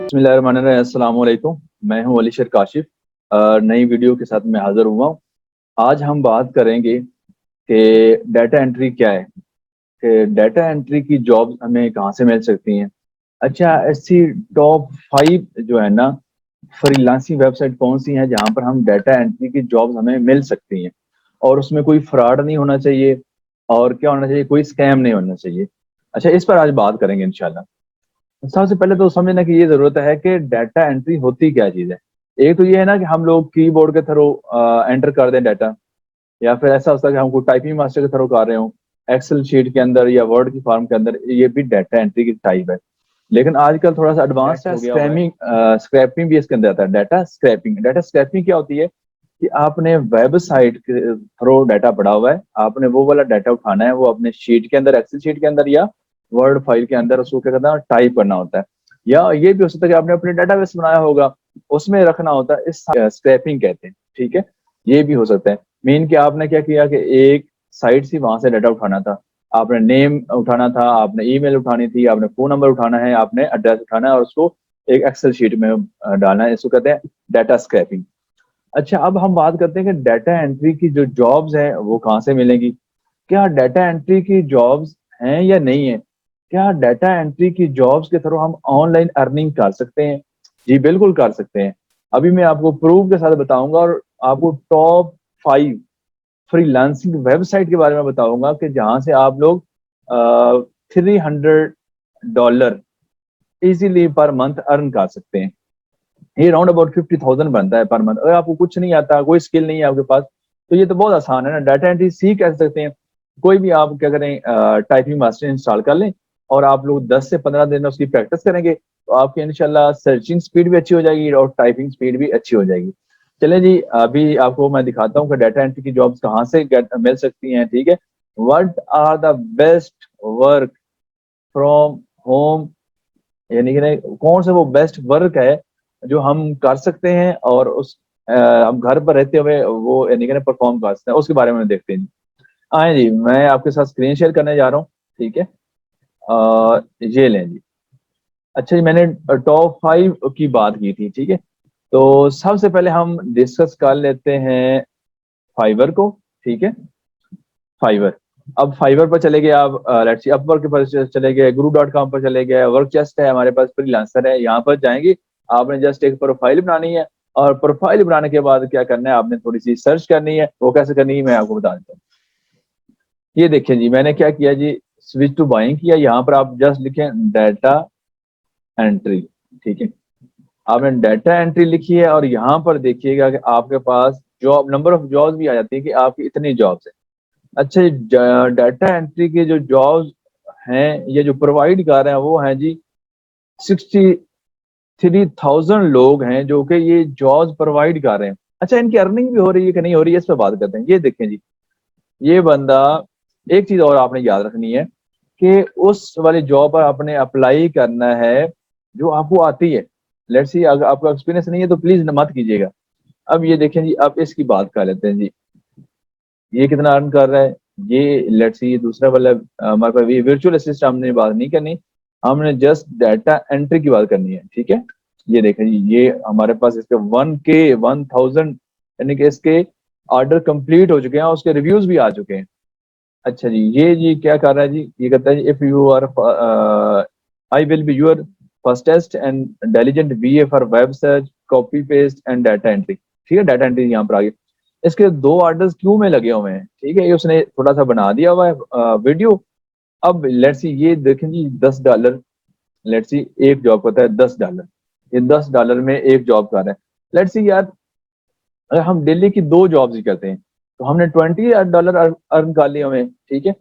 बिस्मिल्लाहिर्रहमानिर्रहीम, अस्सलाम वालेकुम। मैं हूं अली शेर काशिफ। नई वीडियो के साथ मैं हाजिर हुआ हूं। आज हम बात करेंगे कि डाटा एंट्री क्या है, कि डाटा एंट्री की जॉब्स हमें कहां से मिल सकती हैं। अच्छा, ऐसी टॉप 5 जो है ना फ्रीलांसिंग वेबसाइट कौन सी हैं जहां पर हम डाटा एंट्री की जॉब्स हमें मिल सकती हैं और उसमें कोई फ्रॉड नहीं होना चाहिए और क्या होना चाहिए, कोई स्कैम नहीं होना चाहिए। अच्छा, इस पर आज बात करेंगे इंशाल्लाह। सबसे पहले तो समझना की ये जरूरत है कि डाटा एंट्री होती क्या चीज है। एक तो ये है ना कि हम लोग कीबोर्ड के थ्रू एंटर कर दें डाटा, या फिर ऐसा होता है कि हमको टाइपिंग मास्टर के थ्रू कर रहे हो एक्सेल शीट के अंदर या वर्ड की फॉर्म के अंदर, ये भी डाटा एंट्री की टाइप है। लेकिन आजकल थोड़ा सा एडवांस हो गया हुआ है। स्क्रैपिंग भी इसके अंदर आता है। डाटा स्क्रैपिंग क्या होती है कि आपने वेबसाइट के थ्रू डाटा पड़ा हुआ है, आपने वो वाला डाटा उठाना है, वो अपने शीट के अंदर, एक्सेल शीट के अंदर या वर्ड फाइल के अंदर उसको क्या करना है, टाइप करना होता है। या ये भी हो सकता है कि आपने अपने डाटाबेस बनाया होगा, उसमें रखना होता है। इस स्क्रैपिंग कहते हैं, ठीक है। ये भी हो सकता है। मेन कि आपने क्या किया कि एक साइट से वहां से डाटा उठाना था, आपने नेम उठाना था, आपने ईमेल उठानी थी, आपने फोन नंबर उठाना है, आपने एड्रेस उठाना है और उसको एक एक्सेल शीट में डालना है। इसको कहते हैं डाटा स्क्रैपिंग। अच्छा, अब हम बात करते हैं कि डाटा एंट्री की जो जॉब्स हैं वो कहाँ से मिलेंगी। क्या डाटा एंट्री की जॉब्स हैं या नहीं है? क्या डाटा एंट्री की जॉब्स के थ्रू हम ऑनलाइन अर्निंग कर सकते हैं? जी बिल्कुल कर सकते हैं। अभी मैं आपको प्रूफ के साथ बताऊंगा और आपको टॉप 5 फ्रीलांसिंग वेबसाइट के बारे में बताऊंगा कि जहां से आप लोग $300 इजीली पर मंथ अर्न कर सकते हैं। ये राउंड अबाउट 50,000 बनता है पर मंथ। अगर आपको कुछ नहीं आता, कोई स्किल नहीं है आपके पास, तो ये तो बहुत आसान है ना। डाटा एंट्री सीख कैसे सकते हैं? कोई भी आप क्या करें, टाइपिंग मास्टर इंस्टॉल कर लें और आप लोग 10 से 15 दिन उसकी प्रैक्टिस करेंगे तो आपकी इंशाल्लाह सर्चिंग स्पीड भी अच्छी हो जाएगी और टाइपिंग स्पीड भी अच्छी हो जाएगी। चले जी, अभी आपको मैं दिखाता हूँ कि डाटा एंट्री की जॉब्स कहाँ से मिल सकती हैं, ठीक है। What are the best work from home, यानी कि नहीं, कौन सा वो बेस्ट वर्क है जो हम कर सकते हैं और उस हम घर पर रहते हुए वो यानी कि परफॉर्म कर सकते हैं, उसके बारे में देखते हैं जी। आए जी, मैं आपके साथ स्क्रीन शेयर करने जा रहा हूँ, ठीक है। ये लें जी। अच्छा जी, मैंने टॉप 5 की बात की थी, ठीक है। तो सबसे पहले हम डिस्कस कर लेते हैं फाइवर को, ठीक है। फाइवर। अब फाइवर पर चले गए आप, लेट्स सी अपवर्क पर चले गए, guru.com पर चले गए, वर्क चेस्ट है हमारे पास, फ्रीलांसर है, यहाँ पर जाएंगे। आपने जस्ट एक प्रोफाइल बनानी है और प्रोफाइल बनाने के बाद क्या करना है, आपने थोड़ी सी सर्च करनी है। वो कैसे करनी है मैं आपको बता देता हूँ। ये देखिए जी, मैंने क्या किया जी, स्विच टू बाइंग किया। यहाँ पर आप जस्ट लिखें डाटा एंट्री, ठीक है। आपने डाटा एंट्री लिखी है और यहाँ पर देखिएगा कि आपके पास जॉब, नंबर ऑफ जॉब्स भी आ जाती है कि आपकी इतनी जॉब्स है। अच्छा, डाटा एंट्री के जो जॉब्स हैं, ये जो प्रोवाइड कर रहे हैं वो हैं जी 63,000 लोग हैं जो कि ये जॉब्स प्रोवाइड कर रहे हैं। अच्छा, इनकी अर्निंग भी हो रही है कि नहीं हो रही है, इस पर बात करते हैं। ये देखें जी, ये बंदा, एक चीज और आपने याद रखनी है कि उस वाली जॉब पर आपने अप्लाई करना है जो आपको आती है। लेट्स सी अगर आपका एक्सपीरियंस नहीं है तो प्लीज मत कीजिएगा। अब ये देखें जी, अब इसकी बात कर लेते हैं जी। ये कितना अर्न कर रहा है, ये लेट्स सी, ये दूसरा वाला हमारे पास ये वर्चुअल असिस्टेंट हमने बात नहीं करनी, हमने जस्ट डाटा एंट्री की बात करनी है, ठीक है। ये देखें जी, ये हमारे पास इसके 1,000 यानी कि इसके ऑर्डर कंप्लीट हो चुके हैं और उसके रिव्यूज भी आ चुके हैं। अच्छा जी, ये जी क्या कर रहा है जी, ये कहता है if you are, I will be your fastest and diligent VA for web search, copy paste and data entry, ठीक है। डाटा एंट्री यहाँ पर आ गई। इसके 2 ऑर्डर्स क्यों में लगे हुए हैं, ठीक है। ये उसने थोड़ा सा बना दिया हुआ है वीडियो। अब लेट्स सी, ये देखें जी, $10, लेट्स सी एक जॉब करता है $10, ये $10 में एक जॉब कर रहा है। लेट्स सी यार, अगर हम डेली की 2 जॉब्स ही करते हैं तो हमने $20 अर्न कर लिए हमें, ठीक है।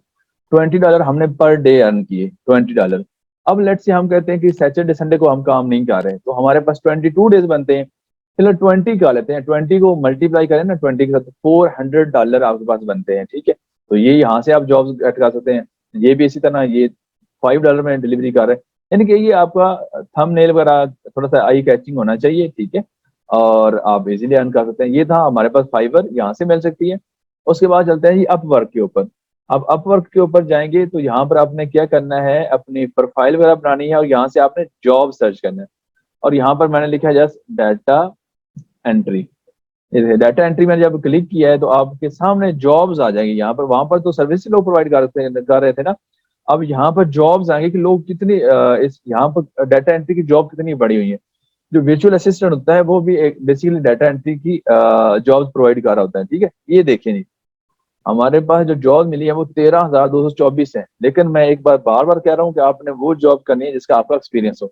$20 हमने पर डे अर्न किए, $20। अब लेट्स से हम कहते हैं कि सैटरडे संडे को हम काम नहीं कर रहे तो हमारे पास 22 डेज बनते हैं। चलो 20 कर लेते हैं, 20 को मल्टीप्लाई करें ना 20 के साथ, $400 आपके पास बनते हैं, ठीक है। तो ये यहाँ से आप जॉब्स गेट कर सकते हैं। ये भी इसी तरह, ये $5 में डिलीवरी कर रहे हैं। यानी कि ये आपका थंबनेल वगैरह थोड़ा सा आई कैचिंग होना चाहिए, ठीक है, और आप इजीली अर्न कर सकते हैं। ये था हमारे पास फाइवर, यहाँ से मिल सकती है। उसके बाद चलते हैं जी अपवर्क के ऊपर। अब अपवर्क के ऊपर जाएंगे तो यहाँ पर आपने क्या करना है, अपनी प्रोफाइल वगैरह बनानी है और यहाँ से आपने जॉब सर्च करना है। और यहाँ पर मैंने लिखा है just data entry. Data entry में जब क्लिक किया है तो आपके सामने जॉब्स आ जाएंगी यहाँ पर। वहां पर तो सर्विस लोग प्रोवाइड कर रहे थे ना, अब यहाँ पर जॉब्स आएंगे कि लोग कितनी इस यहाँ पर डाटा एंट्री की जॉब कितनी बढ़ी हुई है। जो वर्चुअल असिस्टेंट होता है वो भी एक बेसिकली डाटा एंट्री की जॉब्स प्रोवाइड कर रहा होता है, ठीक है। ये देखिए जी, हमारे पास जो जॉब मिली है वो 13,224 है, लेकिन मैं एक बार बार बार कह रहा हूँ कि आपने वो जॉब करनी है जिसका आपका एक्सपीरियंस हो।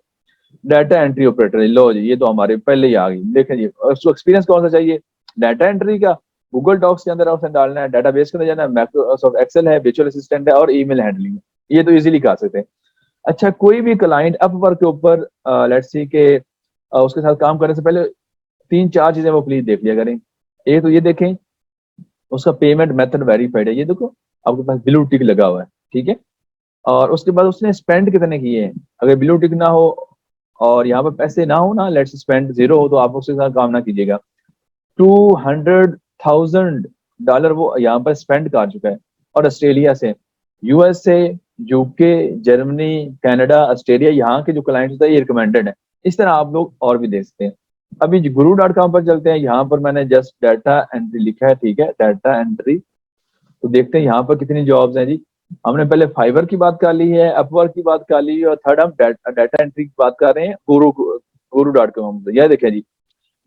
डाटा एंट्री ऑपरेटर, लो जी ये तो हमारे पहले ही आ गई। देखें जी, उसको एक्सपीरियंस कौन सा चाहिए? डाटा एंट्री का। गूगल डॉक्स के अंदर ऑप्शन डालना है, डाटाबेस के अंदर जाना है, माइक्रोसॉफ्ट एक्सेल है, वर्चुअल असिस्टेंट है और ईमेल हैंडलिंग है। ये तो इजीली कर सकते हैं। अच्छा, कोई भी क्लाइंट अपवर्क के ऊपर लेट्स सी के उसके साथ काम करने से पहले तीन चार चीजें वो प्लीज देख लिया करें। एक तो ये देखें उसका पेमेंट मेथड वेरीफाइड है, ये देखो आपके पास ब्लू टिक लगा हुआ है, ठीक है। और उसके बाद उसने स्पेंड कितने किए हैं। अगर ब्लू टिक ना हो और यहाँ पर पैसे ना हो ना, लेट्स स्पेंड जीरो हो, तो आप उसके साथ काम ना कीजिएगा। $200,000 वो यहाँ पर स्पेंड कर चुका है। और ऑस्ट्रेलिया से, यूएस से, यूके, जर्मनी, कनाडा, ऑस्ट्रेलिया, यहाँ के जो क्लाइंट्स होते हैं ये रिकमेंडेड है। इस तरह आप लोग और भी देख सकते हैं। अभी guru.com पर चलते हैं। यहाँ पर मैंने जस्ट डाटा एंट्री लिखा है, ठीक है, डाटा एंट्री। तो देखते हैं यहाँ पर कितनी जॉब्स हैं जी। हमने पहले फाइवर की बात कर ली है, अपवर्क की बात कर ली है, और थर्ड हम डाटा एंट्री की बात कर रहे हैं guru.com। यह देखें जी,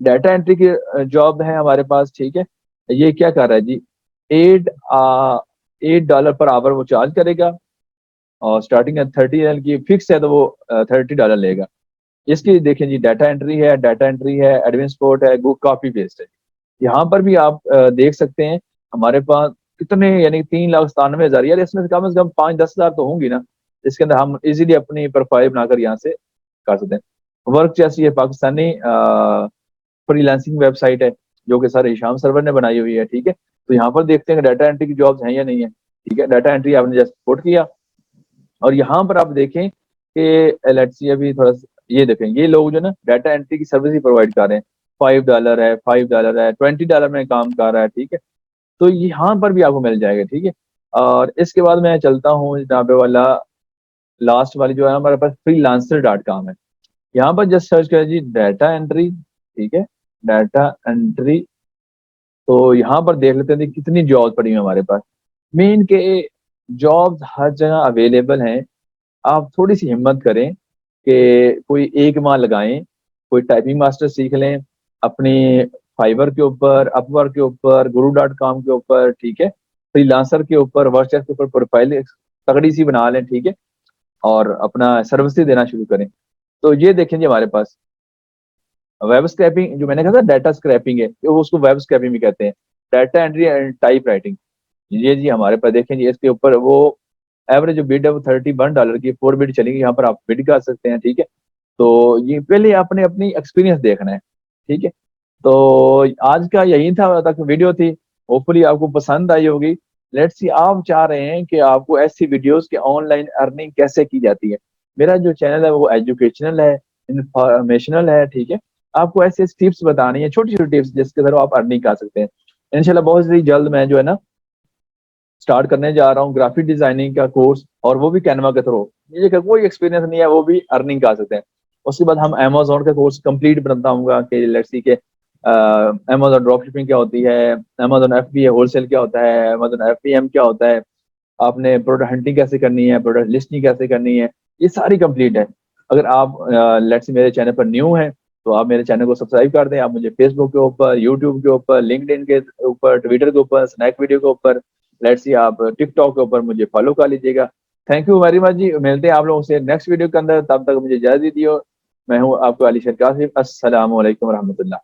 डाटा एंट्री की जॉब है हमारे पास, ठीक है। ये क्या कर रहा है जी, $8 पर आवर वो चार्ज करेगा और स्टार्टिंग है 30 की फिक्स है, तो वो $30 लेगा। इसकी देखें जी, डाटा एंट्री है, डाटा एंट्री है, एडमिन सपोर्ट है, गो कॉपी पेस्ट है। यहाँ पर भी आप देख सकते हैं हमारे पास कितने, यानी 3,97,000। यार इसमें से कम 5-10 हज़ार तो होंगी ना, इसके अंदर हम इजीली अपनी प्रोफाइल बनाकर यहाँ से कर सकते हैं वर्क। जैसी ये पाकिस्तानी फ्रीलांसिंग वेबसाइट है जो कि सर हिशाम सर्वर ने बनाई हुई है, ठीक है। तो यहाँ पर देखते हैं कि डाटा एंट्री की जॉब्स हैं या नहीं है, ठीक है। डाटा एंट्री आपने जस्ट सपोर्ट किया और यहाँ पर आप देखें कि लेट्स सी अभी थोड़ा ये देखें, ये लोग जो ना डाटा एंट्री की सर्विस ही प्रोवाइड कर रहे हैं। $5 है, $5 है, $20 में काम कर रहा है, ठीक है। तो यहाँ पर भी आपको मिल जाएगा, ठीक है। और इसके बाद मैं चलता हूँ जहाँ पे वाला लास्ट वाली जो है हमारे पास freelancer.com है। यहाँ पर जस्ट सर्च करें जी डाटा एंट्री, ठीक है, डाटा एंट्री। तो यहाँ पर देख लेते हैं कि कितनी जॉब पड़ी हुई है हमारे पास। मेन के जॉब्स हर जगह अवेलेबल हैं। आप थोड़ी सी हिम्मत करें कि कोई 1 माह लगाएं, कोई टाइपिंग मास्टर सीख लें अपनी फाइवर के ऊपर, अपवर्क के ऊपर, guru.com के ऊपर, ठीक है, फ्रीलांसर के ऊपर, वर्कचेफ के ऊपर प्रोफाइल तगड़ी सी बना लें, ठीक है, और अपना सर्विस देना शुरू करें। तो ये देखें जी हमारे पास वेब स्क्रैपिंग, जो मैंने कहा था डाटा स्क्रैपिंग है, वो उसको वेब स्क्रैपिंग भी कहते हैं। Data entry and type writing, ये जी हमारे पास देखें जी, इसके ऊपर वो एवरेज जो बिड है वो $31 की 4 बिड चलेगी। यहाँ पर आप बिड कर सकते हैं, ठीक है। तो ये पहले आपने अपनी एक्सपीरियंस देखना है, ठीक है। तो आज का यही था तक वीडियो थी, होपफुली आपको पसंद आई होगी। लेट्स सी, आप चाह रहे हैं कि आपको ऐसी वीडियोस के ऑनलाइन अर्निंग कैसे की जाती है। मेरा जो चैनल है वो एजुकेशनल है, इंफॉर्मेशनल है, ठीक है। आपको ऐसे टिप्स बतानी है, छोटी छोटी टिप्स जिसके द्वारा आप अर्निंग कर सकते हैं। इंशाल्लाह बहुत ही जल्द मैं जो है ना स्टार्ट करने जा रहा हूँ ग्राफिक डिजाइनिंग का कोर्स, और वो भी कैनवा के थ्रू। ये कोई एक्सपीरियंस नहीं है, वो भी अर्निंग कर सकते हैं। उसके बाद हम अमेजोन का कोर्स कंप्लीट बताऊंगा कि लेट्स सी के अमेजोन ड्रॉप शिपिंग क्या होती है, अमेजोन एफबीए होलसेल क्या होता है, अमेजोन एफबीएम क्या होता है, आपने प्रोडक्ट हंटिंग कैसे करनी है, प्रोडक्ट लिस्टिंग कैसे करनी है, ये सारी कंप्लीट है। अगर आप लेट्स सी मेरे चैनल पर न्यू हैं तो आप मेरे चैनल को सब्सक्राइब कर दें। आप मुझे फेसबुक के ऊपर, यूट्यूब के ऊपर, लिंक्डइन के ऊपर, ट्विटर के ऊपर, स्नैक वीडियो के ऊपर, लेट्स सी आप टिकटॉक के ऊपर मुझे फॉलो कर लीजिएगा। थैंक यू वेरी मच जी, मिलते हैं आप लोगों से नेक्स्ट वीडियो के अंदर। तब तक मुझे इजाजत दीजिए। मैं हूँ आपको अली शेर कासिफ। अस्सलाम वालेकुम रहमतुल्लाह।